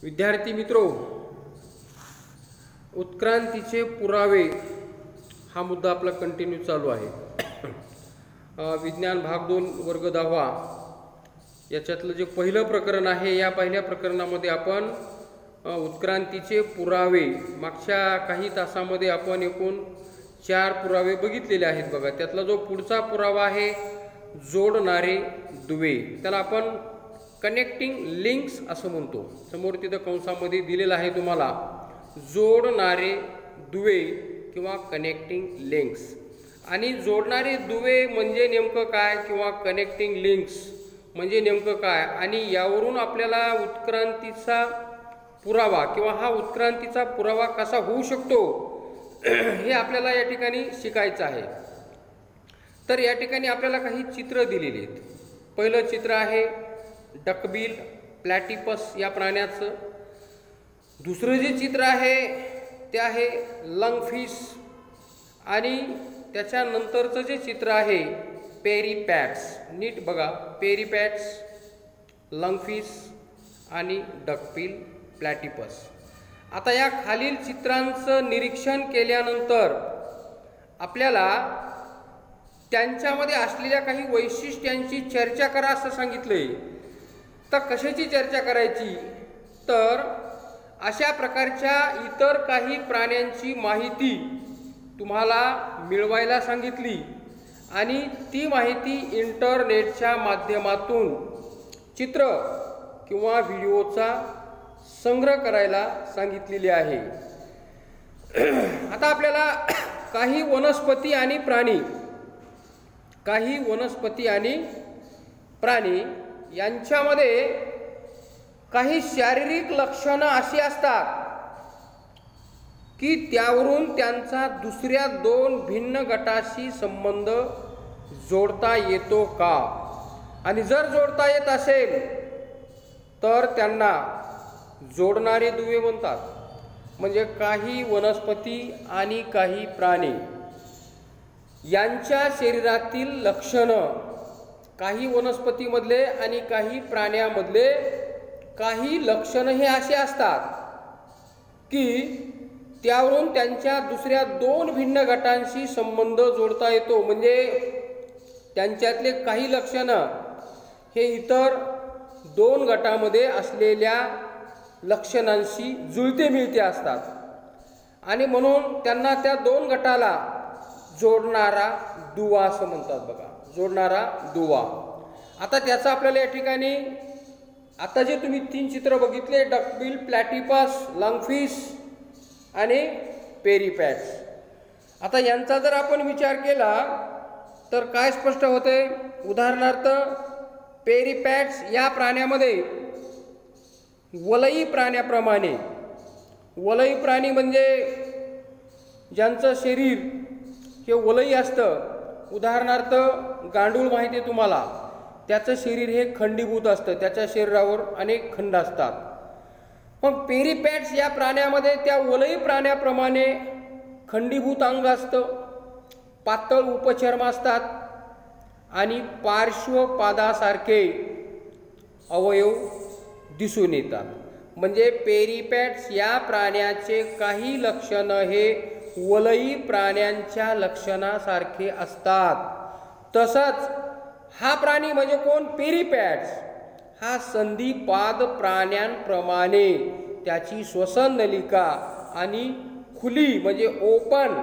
विद्यार्थी मित्रो, उत्क्रांतीचे पुरावे हा मुद्दा आपला कंटिन्यू चालू आहे। विज्ञान भाग 2 वर्ग 10 याच्यातलं जे पहिलं प्रकरण आहे, या पहिल्या प्रकरणामध्ये आपण उत्क्रांतीचे पुरावे मागच्या काही तासामध्ये आपण एकूण 4 पुरावे बघितलेले आहेत बघा। त्यातला जो पुढचा पुरावा आहे जोडणारे दुवे, त्याला आपण कनेक्टिंग लिंक्स असं म्हणतो। समोर तिथं कंसामध्ये दिलेलं आहे तुम्हाला जोडणारे दुवे किंवा कनेक्टिंग लिंक्स। आणि जोडणारे दुवे म्हणजे नेमकं काय किंवा कनेक्टिंग लिंक्स म्हणजे नेमकं काय, आणि यावरून आपल्याला उत्क्रांतीचा पुरावा किंवा हा उत्क्रांतीचा पुरावा कसा होऊ शकतो हे आपल्याला या ठिकाणी शिकायचं आहे। तर या ठिकाणी आपल्याला काही चित्र दिलेली आहेत। पहिलं चित्र आहे डकबिल प्लॅटिपस या प्राण्याचं। दुसरं जे चित्र आहे ते आहे लंगफिश, आणि त्याच्यानंतरचं जे चित्र आहे पेरिपॅट्स। नीट बघा, पेरिपॅट्स, लंगफिश आणि डकबिल प्लॅटिपस। आता या खालील चित्रांचं निरीक्षण केल्यानंतर आपल्याला त्यांच्यामध्ये असलेल्या काही वैशिष्ट्यांची चर्चा करा असं सांगितलंय। तर कशाची चर्चा करायची, तर अशा प्रकारच्या इतर काही प्राण्यांची माहिती तुम्हाला मिळवायला सांगितली आणि ती माहिती इंटरनेटच्या माध्यमातून चित्र किंवा व्हिडिओचा संग्रह करायला सांगितलेली आहे। आता आपल्याला काही वनस्पती आणि प्राणी यांच्यामध्ये काही शारीरिक लक्षणं अशी असतात की त्यावरून त्यांचा दुसऱ्या 2 भिन्न गटाशी संबंध जोडता येतो का, आणि जर जोडता येत असेल तर त्यांना जोडणारे दुवे म्हणतात। म्हणजे काही वनस्पती आणि काही प्राणी यांच्या शरीरातील लक्षणं, काही वनस्पतीमधले आणि काही प्राण्यामधले काही लक्षणं हे असे असतात की त्यावरून त्यांच्या दुसऱ्या 2 भिन्न गटांशी संबंध जोडता येतो। म्हणजे त्यांच्यातले काही लक्षणं हे इतर 2 गटामध्ये असलेल्या लक्षणांशी जुळते मिळते असतात, आणि म्हणून त्यांना त्या 2 गटाला जोडणारा दुवा असं म्हणतात बघा, जोडणारा दुवा। आता त्याचा आपल्याला या ठिकाणी आता जे तुम्ही 3 चित्र बघितले, डकबिल, प्लॅटिपस, लंगफिश आणि पेरिपॅट्स, आता यांचा जर आपण विचार केला तर काय स्पष्ट होते। उदाहरणार्थ पेरिपॅट्स या प्राण्यामध्ये वलयी प्राण्याप्रमाणे, वलयी प्राणी म्हणजे ज्यांचं शरीर हे वलयी असतं। उदाहरणार्थ गांडूळ माहिती आहे तुम्हाला, त्याचं शरीर हे खंडीभूत असतं, त्याच्या शरीरावर अनेक खंड असतात। मग पेरिपॅट्स या प्राण्यामध्ये त्या वलयी प्राण्याप्रमाणे खंडीभूत अंग असतं, पातळ उपचर्म असतात आणि पार्श्वपादासारखे अवयव दिसून येतात। म्हणजे पेरिपॅट्स या प्राण्याचे काही लक्षण हे वलयी प्राण्यांच्या लक्षणासारखे असतात। तसंच हा प्राणी म्हणजे कोण, पेरिपॅट्स हा संधिपाद प्राण्यांप्रमाणे त्याची श्वसन नलिका आणि खुली म्हणजे ओपन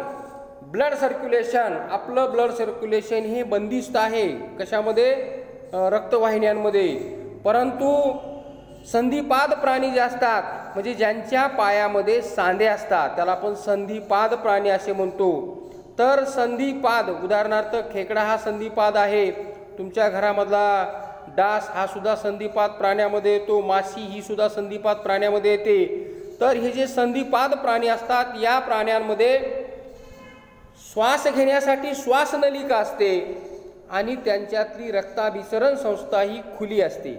ब्लड सर्क्युलेशन, आपलं ब्लड सर्क्युलेशन हे बंदिस्त आहे कशामध्ये, रक्तवाहिन्यांमध्ये। परंतु संधिपाद प्राणी जे असतात म्हणजे ज्यांच्या पायामध्ये सांधे असतात त्याला आपण संधिपाद प्राणी असे म्हणतो। तर संधिपाद, उदाहरणार्थ खेकडा हा संधिपाद आहे, तुमच्या घरामधला डास हा सुद्धा संधिपाद प्राण्यामध्ये येतो, माशी ही सुद्धा संधिपाद प्राण्यामध्ये येते। तर हे जे संधिपाद प्राणी असतात या प्राण्यांमध्ये श्वास घेण्यासाठी श्वासनलिका असते आणि त्यांच्यातली रक्ताभिसरण संस्था ही खुली असते,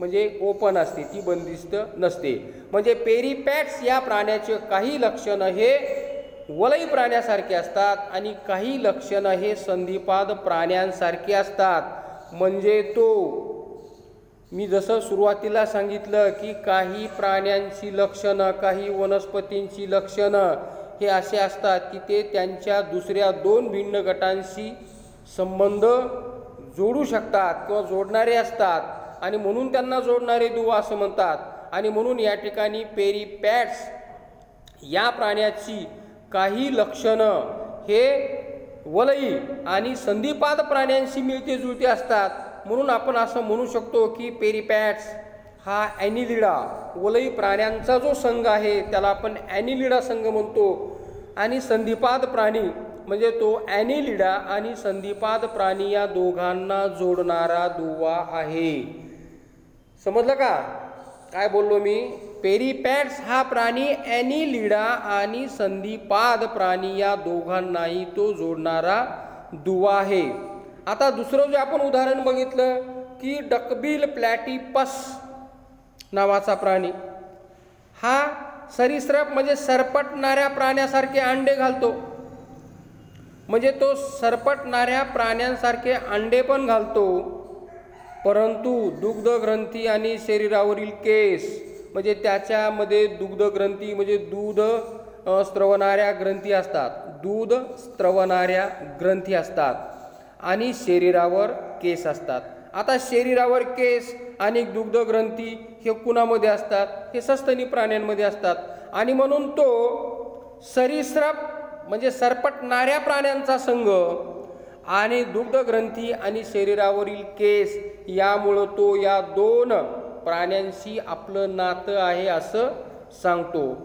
म्हणजे ओपन असते, ती बंदिस्त नसते। म्हणजे पेरिपॅट्स या प्राण्याचे काही लक्षण हे वलयी प्राण्यासारखे असतात आणि काही लक्षण हे संधिपाद प्राण्यांसारखे असतात। म्हणजे तो मी जसं सुरुवातीला सांगितलं की काही प्राण्यांची लक्षणं, काही वनस्पतींची लक्षणं हे असे असतात की ते त्यांच्या दुसऱ्या दोन भिन्न गटांशी संबंध जोडू शकतात किंवा जोडणारे असतात आणि म्हणून त्यांना जोडणारे दुवा असं म्हणतात. आणि म्हणून या ठिकाणी पेरिपॅट्स या प्राण्याची काही लक्षणं हे वलयी आणि संधिपाद प्राण्यांशी मिळते जुळते असतात. म्हणून आपण असं म्हणू शकतो की पेरिपॅट्स हा ॲनिलिडा वलयी प्राण्यांचा जो संघ आहे त्याला आपण ॲनिलिडा संघ म्हणतो. आणि संधिपाद प्राणी म्हणजे तो ॲनिलिडा आणि संधिपाद प्राणी या दोघांना जोडणारा दुवा आहे. समजलं का काय बोललो मी? पेरिपॅट्स हा प्राणी ॲनिलिडा आणि संधिपाद प्राणी या दोघांनाही तो जोडणारा दुवा आहे. आता दुसरं जे आपण उदाहरण बघितलं की डकबिल प्लॅटिपस नावाचा प्राणी हा सरीसृप म्हणजे सरपटणाऱ्या प्राण्यासारखे अंडे घालतो. म्हणजे तो सरपटणाऱ्या प्राण्यांसारखे अंडे पण घालतो, परंतु दुग्धग्रंथी आणि शरीरावरील केस म्हणजे त्याच्यामध्ये दुग्धग्रंथी म्हणजे दूध स्त्रवणाऱ्या ग्रंथी असतात, दूध स्त्रवणाऱ्या ग्रंथी असतात आणि शरीरावर केस असतात. आता शरीरावर केस आणि दुग्धग्रंथी हे कुणामध्ये असतात? हे सस्तनी प्राण्यांमध्ये असतात. आणि म्हणून तो सरीसृप म्हणजे सरपटणाऱ्या प्राण्यांचा संघ आणि दुग्धग्रंथी आणि शरीरावरील केस यामुळं तो या दोन प्राण्यांशी आपलं नातं आहे असं सांगतो.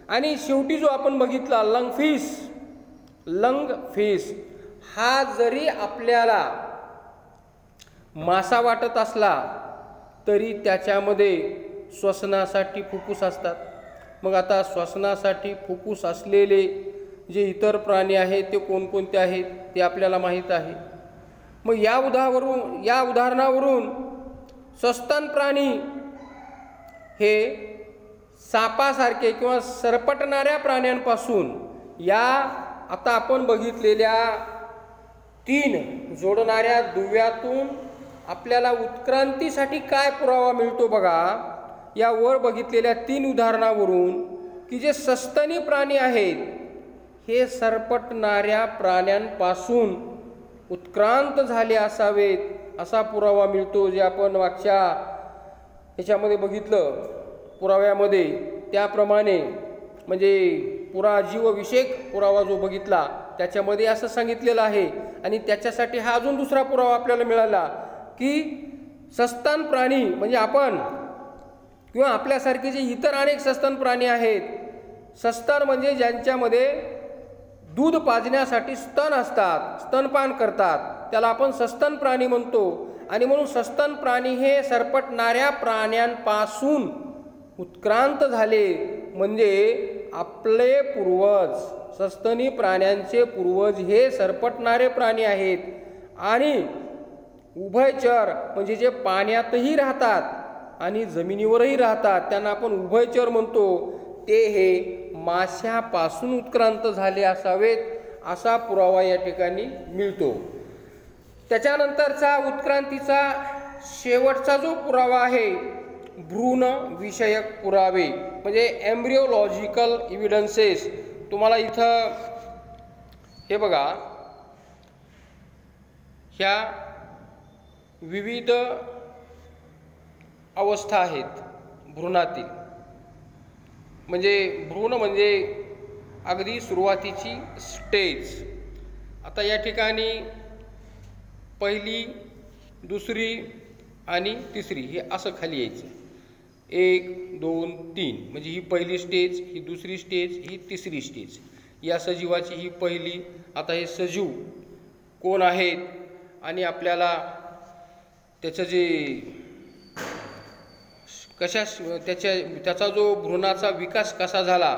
आणि शेवटी जो आपण बघितला लंगफिश हा जरी आपल्याला मासा वाटत असला तरी त्याच्यामध्ये श्वसनासाठी फुफ्फुस असतात. मग आता श्वसनासाठी फुफ्फुस असलेले जे इतर प्राणी आहेत ते कोणकोणते आहेत ते आपल्याला माहीत आहे. मग या उदाहरणावरून सस्तन प्राणी हे सापासारखे किंवा सरपटणाऱ्या प्राण्यांपासून या आता आपण बघितलेल्या 3 जोडणाऱ्या दुव्यातून आपल्याला उत्क्रांतीसाठी काय पुरावा मिळतो बघा. या वर बघितलेल्या 3 उदाहरणावरून की जे सस्तनी प्राणी आहेत हे सरपटणाऱ्या प्राण्यांपासून उत्क्रांत झाले असावेत असा पुरावा मिळतो. जे आपण मागच्या ह्याच्यामध्ये बघितलं पुराव्यामध्ये त्याप्रमाणे म्हणजे जीवविषयक पुरावा जो बघितला त्याच्यामध्ये असं सांगितलेलं आहे. आणि त्याच्यासाठी हा अजून दुसरा पुरावा आपल्याला मिळाला की सस्तन प्राणी म्हणजे आपण किंवा आपल्यासारखे जे इतर अनेक सस्तन प्राणी आहेत, सस्तन म्हणजे ज्यांच्यामध्ये दूध पाजण्यासाठी स्तन असतात, स्तनपान करतात, त्याला आपण सस्तन प्राणी म्हणतो. आणि म्हणून सस्तन प्राणी हे सरपटणाऱ्या प्राण्यांपासून उत्क्रांत झाले. म्हणजे आपले पूर्वज सस्तनी प्राण्यांचे पूर्वज हे सरपटणारे प्राणी आहेत. आणि उभयचर म्हणजे जे पाण्यातही राहतात आणि जमिनीवरही राहतात त्यांना आपण उभयचर म्हणतो. ते हे माशापासून उत्क्रांत झाले असावेत असा पुरावा या ठिकाणी मिळतो. त्याच्यानंतरचा उत्क्रांतीचा शेवटचा जो पुरावा आहे भ्रूण विषयक पुरावे म्हणजे एम्ब्रिओलॉजिकल एव्हिडन्सेस. तुम्हाला इथं हे बघा ह्या विविध अवस्था आहेत भ्रूणातील. म्हणजे भ्रूण म्हणजे अगदी सुरुवातीची स्टेज. आता या ठिकाणी पहिली, दुसरी आणि तिसरी हे असं खाली यायचं. 1, 2, 3 म्हणजे ही पहिली स्टेज, ही दुसरी स्टेज, ही तिसरी स्टेज. या सजीवाची ही पहिली. आता हे सजीव कोण आहेत आणि आपल्याला त्याचं जे त्याचा जो भ्रूणाचा विकास कसा झाला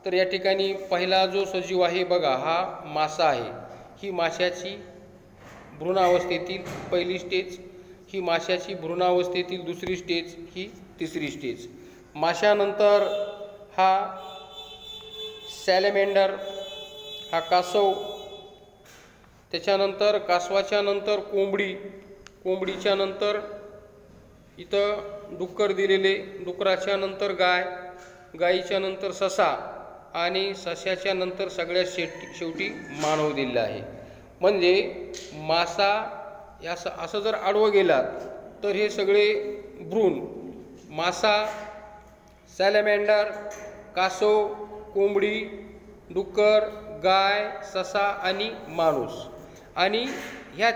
तर या ठिकाणी पहिला जो सजीव आहे बघा हा मासा आहे. ही माशाची भ्रूणावस्थेतील पहिली स्टेज, ही माशाची भ्रूणावस्थेतील दुसरी स्टेज, ही तिसरी स्टेज. माशानंतर हा सॅलेमेंडर हा कासव, त्याच्यानंतर कासवाच्या नंतर कोंबडी, कोंबडीच्या नंतर इथं डुक्कर दिलेले, डुकराच्या नंतर गाय, गायीच्या नंतर ससा आणि सस्याच्या नंतर सगळ्यात शेवटी मानव दिलेला आहे. म्हणजे मासा असं जर आडवं गेलात तर हे सगळे भ्रूण, मासा, सॅलमेंडर, कासव, कोंबडी, डुक्कर, गाय, ससा आणि माणूस, आणि ह्या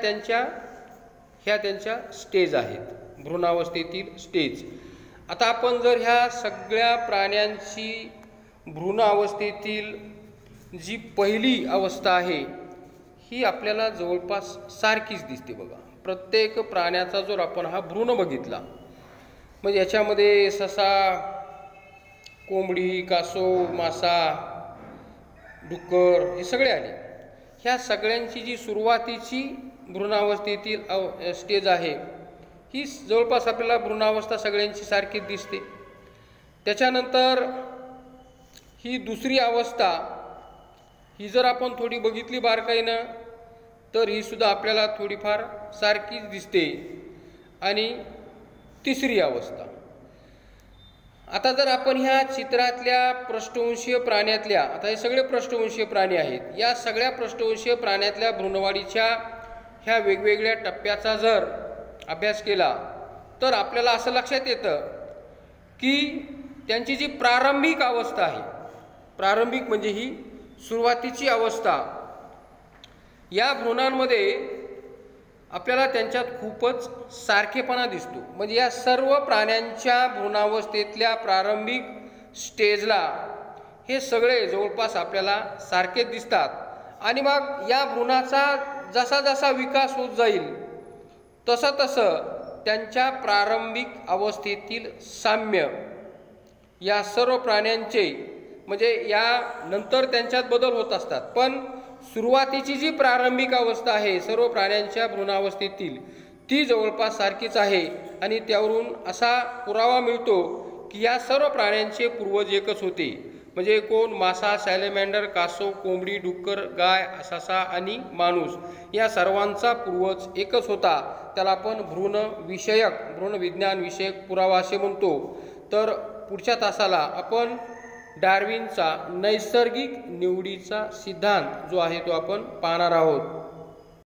त्यांच्या स्टेज आहेत, भ्रूणावस्थेतील स्टेज. आता आपण जर ह्या सगळ्या प्राण्यांची भ्रूणावस्थेतील जी पहिली अवस्था आहे ही आपल्याला जवळपास सारखीच दिसते बघा. प्रत्येक प्राण्याचा जर आपण हा भ्रूण बघितला, म्हणजे याच्यामध्ये ससा, कोंबडी, कासव, मासा, डुक्कर हे सगळे आले. ह्या सगळ्यांची जी सुरुवातीची भ्रूणावस्थेतील स्टेज आहे ही जवळपास आपल्याला भ्रूणावस्था सगळ्यांची सारखीच दिसते. त्याच्यानंतर ही दुसरी अवस्था, ही जर आपण थोडी बघितली बारकाईनं तर ही सुद्धा आपल्याला थोडीफार सारखीच दिसते. आणि तिसरी अवस्था, आता जर आपण ह्या चित्रातल्या पृष्ठवंशीय प्राण्यातल्या, आता हे सगळे पृष्ठवंशीय प्राणी आहेत, या सगळ्या पृष्ठवंशीय प्राण्यातल्या भ्रूणवाढीच्या ह्या वेगवेगळ्या टप्प्याचा जर अभ्यास केला तर आपल्याला असं लक्षात येतं की त्यांची जी प्रारंभिक अवस्था आहे, प्रारंभिक म्हणजे ही सुरुवातीची अवस्था, या भ्रूणांमध्ये आपल्याला त्यांच्यात खूपच सारखेपणा दिसतो. म्हणजे या सर्व प्राण्यांच्या भ्रूणावस्थेतल्या प्रारंभिक स्टेजला हे सगळे जवळपास आपल्याला सारखेच दिसतात. आणि मग या भ्रूणाचा जसा जसा विकास होत जाईल तसं त्यांच्या प्रारंभिक अवस्थेतील साम्य या सर्व प्राण्यांचे, म्हणजे या नंतर त्यांच्यात बदल होत असतात, पण सुरुवातीची जी प्रारंभिक अवस्था आहे सर्व प्राण्यांच्या भ्रूणावस्थेतील ती जवळपास सारखीच आहे. आणि त्यावरून असा पुरावा मिळतो की या सर्व प्राण्यांचे पूर्वज एकच होते. म्हणजे कोण? मासा, सॅलेमेंडर, कासव, कोंबडी, डुक्कर, गाय, ससा आणि माणूस, या सर्वांचा पूर्वज एकच होता. त्याला आपण भ्रूण विज्ञान विषयक पुरावा असे म्हणतो. तर पुढच्या तासाला आपण डार्विनचा नैसर्गिक निवडीचा सिद्धांत जो आहे तो आपण पाहणार आहोत.